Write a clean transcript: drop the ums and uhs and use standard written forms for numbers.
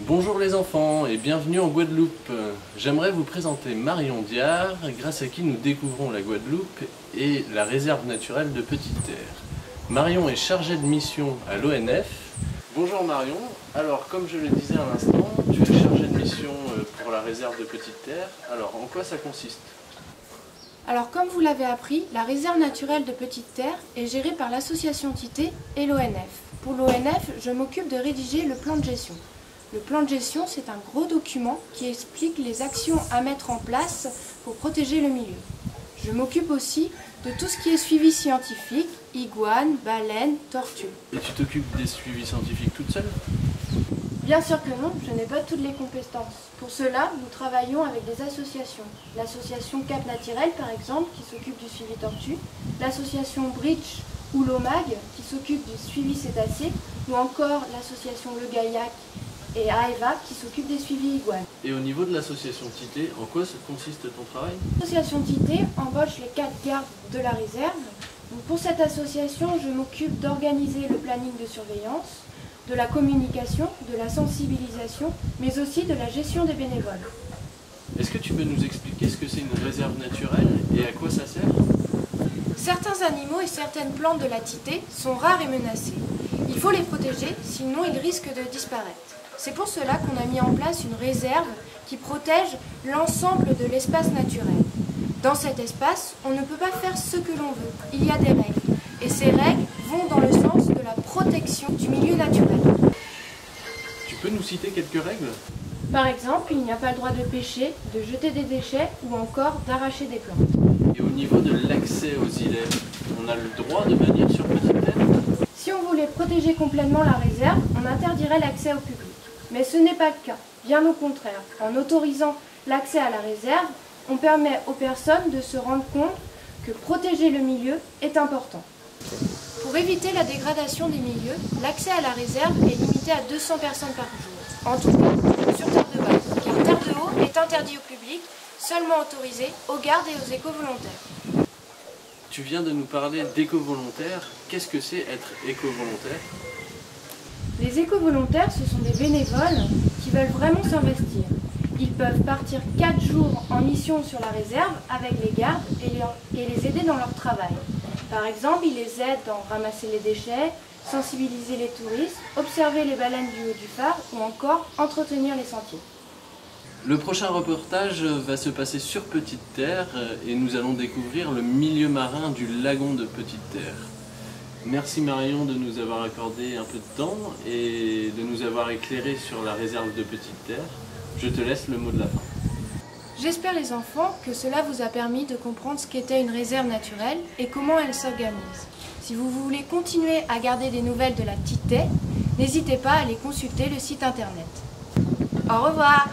Bonjour les enfants et bienvenue en Guadeloupe. J'aimerais vous présenter Marion Diard, grâce à qui nous découvrons la Guadeloupe et la réserve naturelle de Petite Terre. Marion est chargée de mission à l'ONF. Bonjour Marion, alors comme je le disais à l'instant, tu es chargée de mission pour la réserve de Petite Terre. Alors en quoi ça consiste ? Alors comme vous l'avez appris, la réserve naturelle de Petite Terre est gérée par l'association Tité et l'ONF. Pour l'ONF, je m'occupe de rédiger le plan de gestion. Le plan de gestion, c'est un gros document qui explique les actions à mettre en place pour protéger le milieu. Je m'occupe aussi de tout ce qui est suivi scientifique, iguanes, baleines, tortues. Et tu t'occupes des suivis scientifiques toute seule ? Bien sûr que non, je n'ai pas toutes les compétences. Pour cela, nous travaillons avec des associations. L'association Cap Naturel, par exemple, qui s'occupe du suivi tortue, l'association Bridge ou l'OMAG, qui s'occupe du suivi cétacé, ou encore l'association Le Gaillac et AEVA, qui s'occupe des suivis iguanes. Et au niveau de l'association Tité, en quoi consiste ton travail ? L'association Tité embauche les 4 gardes de la réserve. Donc pour cette association, je m'occupe d'organiser le planning de surveillance, de la communication, de la sensibilisation, mais aussi de la gestion des bénévoles. Est-ce que tu peux nous expliquer ce que c'est une réserve naturelle et à quoi ça sert ? Certains animaux et certaines plantes de la Tité sont rares et menacés. Il faut les protéger, sinon ils risquent de disparaître. C'est pour cela qu'on a mis en place une réserve qui protège l'ensemble de l'espace naturel. Dans cet espace, on ne peut pas faire ce que l'on veut. Il y a des règles. Et ces règles vont dans le sens de la protection du milieu naturel. Tu peux nous citer quelques règles ? Par exemple, il n'y a pas le droit de pêcher, de jeter des déchets ou encore d'arracher des plantes. Et au niveau de l'accès aux îlets, on a le droit de venir sur Petite Terre ? Si on voulait protéger complètement la réserve, on interdirait l'accès au public. Mais ce n'est pas le cas, bien au contraire. En autorisant l'accès à la réserve, on permet aux personnes de se rendre compte que protéger le milieu est important. Pour éviter la dégradation des milieux, l'accès à la réserve est limité à 200 personnes par jour. En tout cas, sur terre de base, car terre de haut est interdit au public, seulement autorisé aux gardes et aux éco-volontaires. Tu viens de nous parler d'éco-volontaires. Qu'est-ce que c'est être éco-volontaire ? Les éco-volontaires, ce sont des bénévoles qui veulent vraiment s'investir. Ils peuvent partir 4 jours en mission sur la réserve avec les gardes et les aider dans leur travail. Par exemple, ils les aident à ramasser les déchets, sensibiliser les touristes, observer les baleines du haut du phare ou encore entretenir les sentiers. Le prochain reportage va se passer sur Petite Terre et nous allons découvrir le milieu marin du lagon de Petite Terre. Merci Marion de nous avoir accordé un peu de temps et de nous avoir éclairé sur la réserve de Petite Terre. Je te laisse le mot de la fin. J'espère les enfants que cela vous a permis de comprendre ce qu'était une réserve naturelle et comment elle s'organise. Si vous voulez continuer à garder des nouvelles de la Tité, n'hésitez pas à aller consulter le site internet. Au revoir!